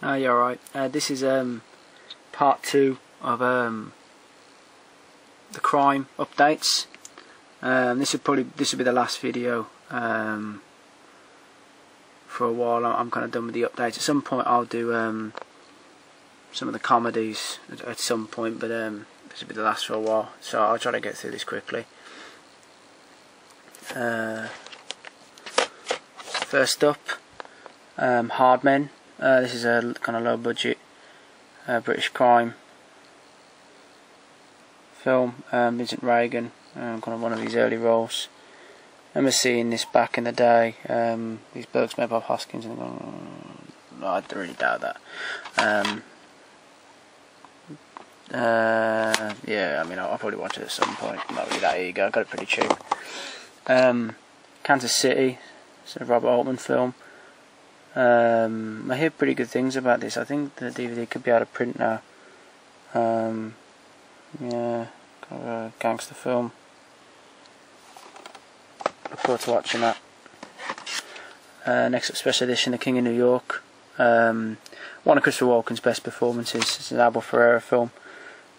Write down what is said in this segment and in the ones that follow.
Oh, you're alright. This is part 2 of the crime updates. This will be the last video for a while. I'm kind of done with the updates. At some point I'll do some of the comedies at some point, but this will be the last for a while, so I'll try to get through this quickly. First up, Hard Men. This is a kind of low budget British crime film. Vincent Regan, kind of one of his early roles. I remember seeing this back in the day. These books made by Bob Hoskins, and no, I really doubt that. Yeah, I mean, I'll probably watch it at some point. Not really that eager. I got it pretty cheap. Kansas City. It's a Robert Altman film. I hear pretty good things about this. I think the DVD could be out of print now. Yeah, kind of a gangster film. Look forward to watching that. Next up, special edition, The King of New York. One of Christopher Walken's best performances. It's an Abel Ferrara film.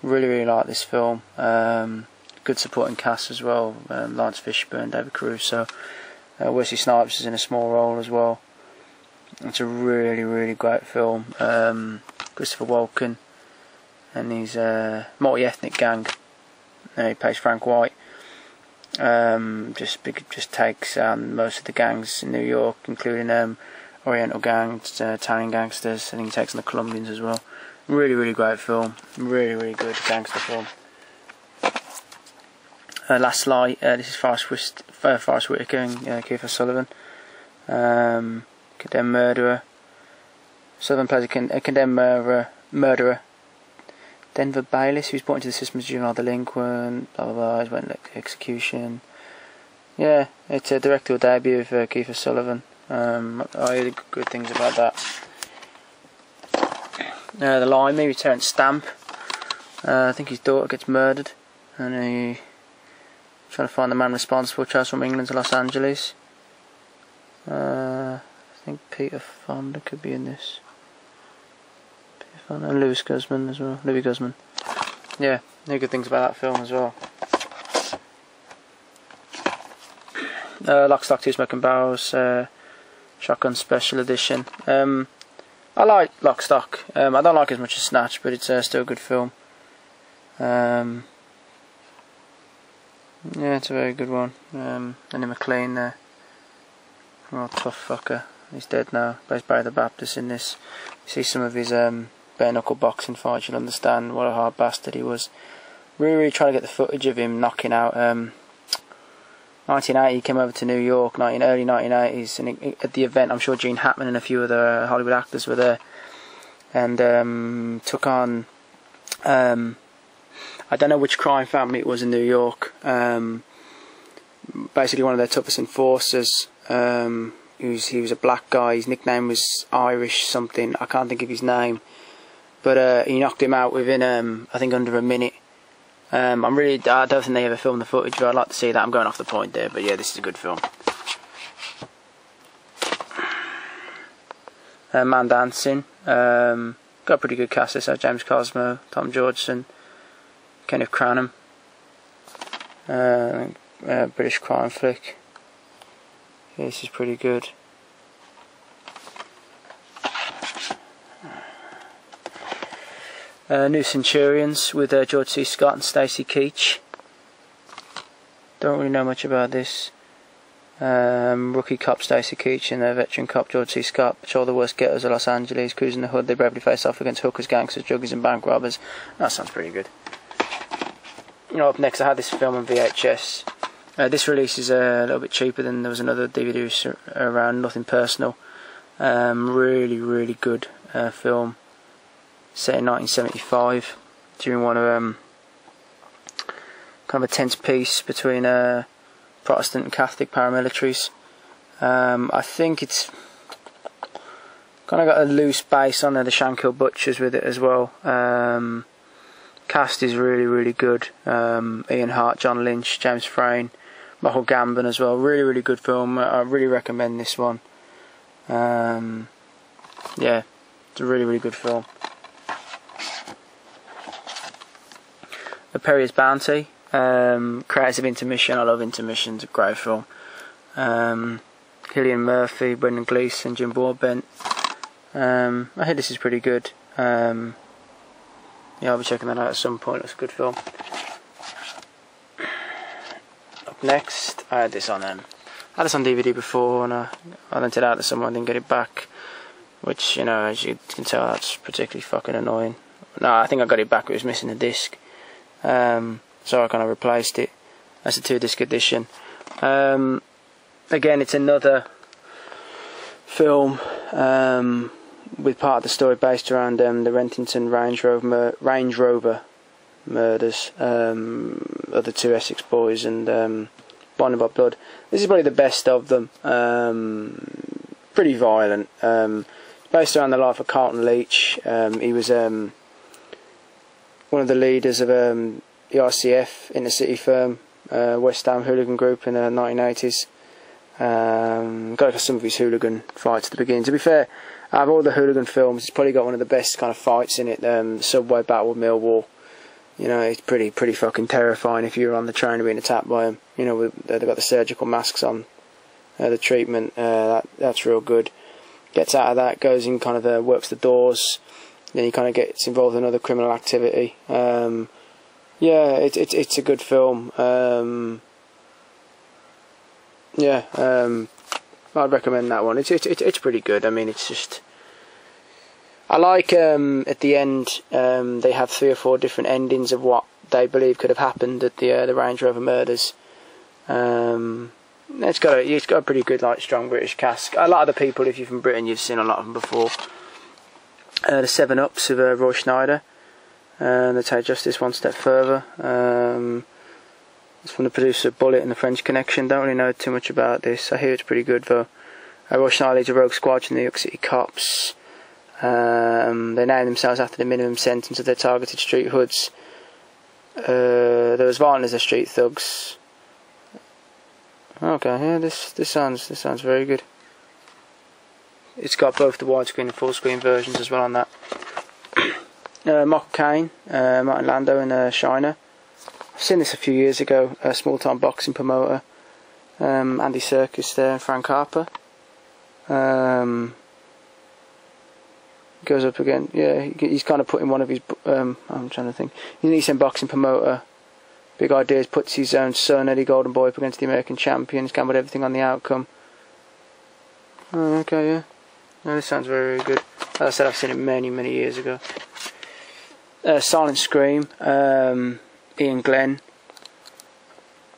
Really like this film. Good supporting cast as well. Lawrence Fishburne, David Caruso. Wesley Snipes is in a small role as well. It's a really great film. Christopher Walken and his multi-ethnic gang. He plays Frank White. Just takes most of the gangs in New York, including Oriental gangs, Italian gangsters. I think he takes on the Colombians as well. Really great film. Really good gangster film. Last Light. This is Forrest Whitaker and Kiefer Sutherland. Condemned murderer. Sutherland plays a condemned murderer. Denver Bayliss, who's brought into the system as a juvenile delinquent. Blah blah blah. He's went to execution. Yeah, it's a directorial debut of Kiefer Sutherland. I hear good things about that. The Limey with Terence Stamp. I think his daughter gets murdered, and he trying to find the man responsible. Travels from England to Los Angeles. I think Peter Fonda could be in this. Peter Fonda and Louis Guzman as well. Louis Guzman. Yeah, no good things about that film as well. Lock, Stock, Two Smoking Barrels. Shotgun Special Edition. I like Lock, Stock. I don't like it as much as Snatch, but it's still a good film. Yeah, it's a very good one. Andy McLean there. Oh, tough fucker. He's dead now. Plays Barry the Baptist in this. You see some of his bare knuckle boxing fights, you'll understand what a hard bastard he was. Really trying to get the footage of him knocking out. 1980, he came over to New York, early 1980s, and at the event, I'm sure Gene Hackman and a few other Hollywood actors were there, and took on. I don't know which crime family it was in New York. Basically, one of their toughest enforcers. He was a black guy. His nickname was Irish something. I can't think of his name, but he knocked him out within I think under a minute. I don't think they ever filmed the footage, but I'd like to see that. I'm going off the point there, but yeah, this is a good film. Man Dancing. Got a pretty good cast this. James Cosmo, Tom Georgeson, Kenneth Cranham. British crime flick. Yeah, this is pretty good. New Centurions with George C. Scott and Stacy Keach. Don't really know much about this. Rookie cop Stacy Keach and veteran cop George C. Scott patrol the worst ghettos of Los Angeles. Cruising the hood, they bravely face off against hookers, gangsters, druggies and bank robbers. That sounds pretty good. Up next, I had this film on VHS. This release is a little bit cheaper than there was another DVD around, Nothing Personal. Really good film. Set in 1975 during one of kind of a tense peace between Protestant and Catholic paramilitaries. I think it's kind of got a loose base on there, the Shankill Butchers with it as well. Cast is really good. Ian Hart, John Lynch, James Frain, Michael Gambon as well. Really good film. I really recommend this one. Yeah, It's a really, really good film. The Perrier's Bounty, creators of Intermission. I love Intermission. It's a great film. Cillian Murphy, Brendan Gleeson, Jim Broadbent. I hear this is pretty good. Yeah, I'll be checking that out at some point. It's a good film. Up next, I had this on DVD before, and I lent it out to someone, didn't get it back, which, you know, as you can tell, that's particularly fucking annoying. No, I think I got it back. It was missing a disc, so I kind of replaced it. That's a 2-disc edition. Again, it's another film with part of the story based around the Rentington Range Rover murders, of the 2 Essex boys, and Bonded by Blood. This is probably the best of them. Pretty violent. Based around the life of Carlton Leach. He was one of the leaders of the RCF inner city firm, West Ham hooligan group in the 1980s. Got some of his hooligan fights at the beginning. To be fair, out of all the hooligan films, it's probably got one of the best kind of fights in it. Subway Battle with Millwall. You know, it's pretty fucking terrifying if you're on the train and being attacked by them. You know, they've got the surgical masks on, the treatment. That's real good. Gets out of that, goes in, kind of works the doors. Then he kind of gets involved in other criminal activity. Yeah, it's a good film. Yeah, I'd recommend that one. It's pretty good. I mean, it's just, I like at the end they have 3 or 4 different endings of what they believe could have happened at the Range Rover murders. It's got a pretty good, like, strong British cast. A lot of the people, if you're from Britain, you've seen a lot of them before. The 7 Ups of Roy Schneider. They take justice one step further. It's from the producer of Bullet and The French Connection. Don't really know too much about this. I hear it's pretty good though. Roy Schneider leads a rogue squad in the New York City cops. They name themselves after the minimum sentence of their targeted street hoods. They're as violent as the street thugs. Okay, yeah, this sounds very good. It's got both the widescreen and full screen versions as well on that. Michael Caine, Martin Landau and Shiner. I've seen this a few years ago. A small time boxing promoter. Andy Serkis there, and Frank Harper. Goes up again. Yeah, he's kind of putting one of his. I'm trying to think. He's a boxing promoter. Big ideas. Puts his own son Eddie Golden Boy up against the American champions. Gambled everything on the outcome. Oh, okay, yeah. No, this sounds very, very good. As I said, I've seen it many years ago. Silent Scream. Ian Glenn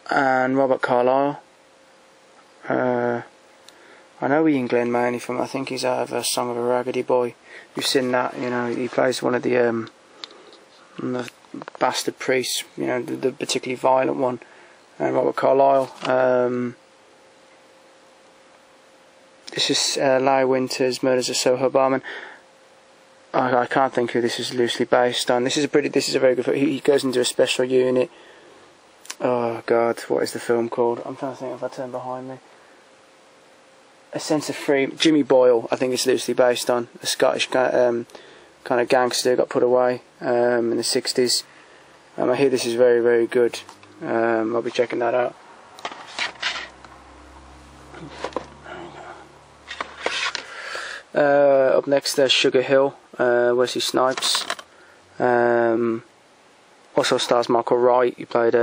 and Robert Carlyle. I know Ian Glenn mainly from, I think he's out of A Song of a Raggedy Boy. You've seen that, you know, he plays one of the bastard priests, you know, the particularly violent one. And Robert Carlyle. This is Larry Winter's Murders of Soho Barman. I can't think who this is loosely based on. This is a very good film. He goes into a special unit. Oh God, what is the film called? I'm trying to think if I turn behind me. A Sense of Freedom. Jimmy Boyle, I think it's loosely based on. A Scottish kind of gangster who got put away in the 60s. I hear this is very, very good. I'll be checking that out. Up next there's Sugar Hill, Wesley Snipes. Also stars Michael Wright. He played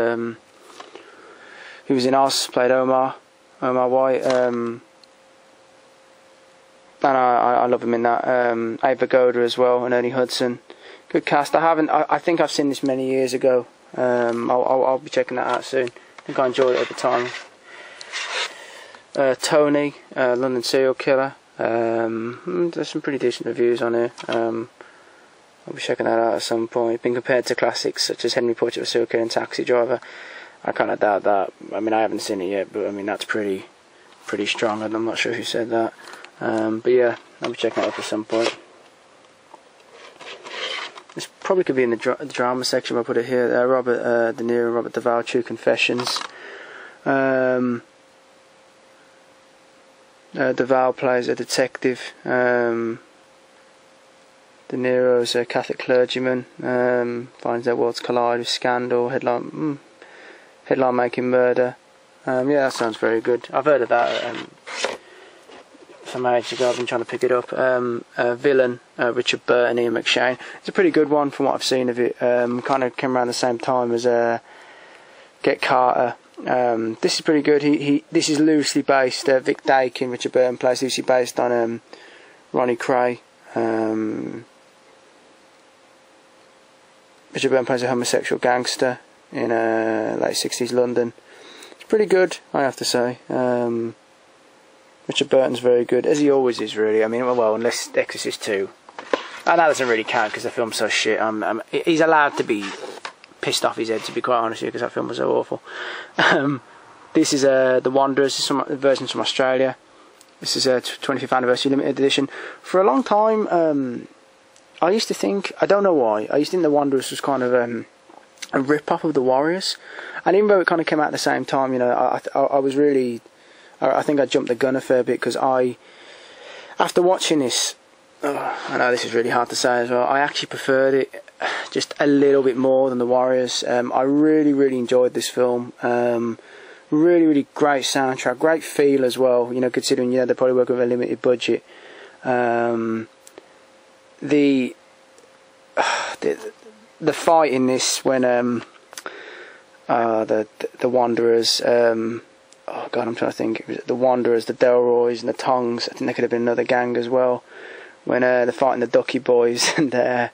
he was in Oz, played Omar White, and I love him in that. Ava Goda as well, and Ernie Hudson. Good cast. I think I've seen this many years ago. I'll be checking that out soon. I think I enjoyed it at the time. Tony, London Serial Killer. There's some pretty decent reviews on here. I'll be checking that out at some point. Been compared to classics such as Henry Portrait of a Serial Killer and Taxi Driver. I kind of doubt that. I mean, I haven't seen it yet, but I mean that's pretty strong, and I'm not sure who said that. But yeah, I'll be checking that out at some point. This probably could be in the drama section. I'll put it here. Robert De Niro, Robert Duvall, True Confessions. Duvall plays a detective. De Niro's a Catholic clergyman, finds their worlds collide with scandal, headline making murder. Yeah, that sounds very good. I've heard of that some age ago. I've been trying to pick it up. Villain, Richard Burton, Ian McShane. It's a pretty good one from what I've seen of it. Kind of came around the same time as Get Carter. This is pretty good. This is loosely based. Vic Dakin, Richard Burton plays, loosely based on Ronnie Cray. Richard Burton plays a homosexual gangster in late 60s London. It's pretty good, I have to say. Richard Burton's very good, as he always is, really. I mean, well, unless Exorcist 2. And that doesn't really count because the film's so shit. He's allowed to be pissed off his head, to be quite honest, because that film was so awful. This is The Wanderers. This is some versions from Australia. This is a 25th anniversary limited edition. For a long time, I used to think, I don't know why, I used to think The Wanderers was kind of a rip-off of The Warriors. And even though it kind of came out at the same time, you know, I was really, I think I jumped the gun a fair bit, because after watching this, I know this is really hard to say as well, I actually preferred it just a little bit more than The Warriors. I really enjoyed this film. Really great soundtrack, great feel as well, you know, considering, you know, they're probably working with a limited budget. The fight in this when the Wanderers, oh god, I'm trying to think, it was the Wanderers, the Delroys and the Tongs, I think there could have been another gang as well, when they're fighting the Ducky Boys and that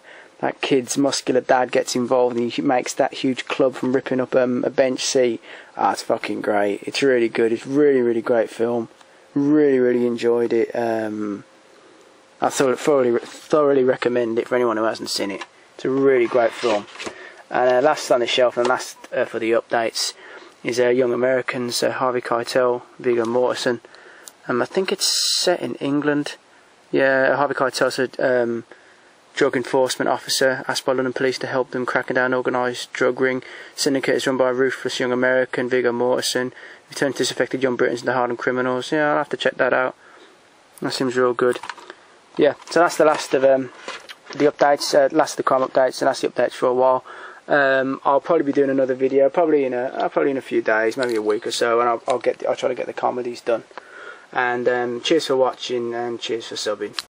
kid's muscular dad gets involved and he makes that huge club from ripping up a bench seat. It's fucking great. It's really good. It's really great film. Really enjoyed it. I thoroughly recommend it for anyone who hasn't seen it. It's a really great film. And last on the shelf, and last for the updates, is Young Americans, Harvey Keitel, Viggo Mortensen. I think it's set in England. Yeah, Harvey Keitel's a drug enforcement officer asked by London police to help them crack down an organised drug ring. Syndicate is run by a ruthless young American, Viggo Mortensen, who turned disaffected young Britons into hardened criminals. Yeah, I'll have to check that out. That seems real good. Yeah, so that's the last of the updates, last of the crime updates, and that's the updates for a while. I'll probably be doing another video, probably in a few days, maybe a week or so, and I'll try to get the comedies done. And cheers for watching, and cheers for subbing.